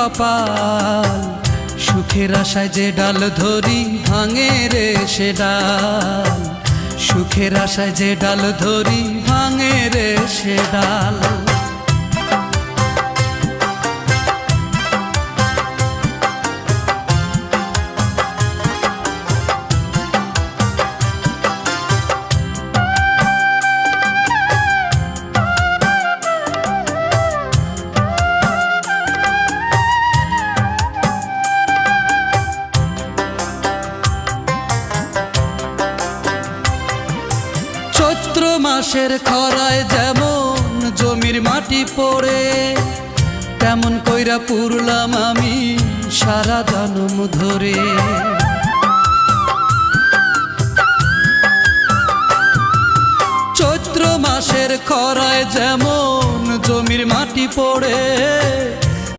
কপাল, সুখের আশায় যে ডাল ধরি ভাঙে রে সে ডাল, সুখের আশায় যে ডাল ধরি ভাঙে রে সে ডাল। চৈত্র মাসের খরায় যেমন জমির মাটি পড়ে, তেমন কইরা পুরলাম আমি সারা জনম ধরে। চৈত্র মাসের খরায় যেমন জমির মাটি পড়ে,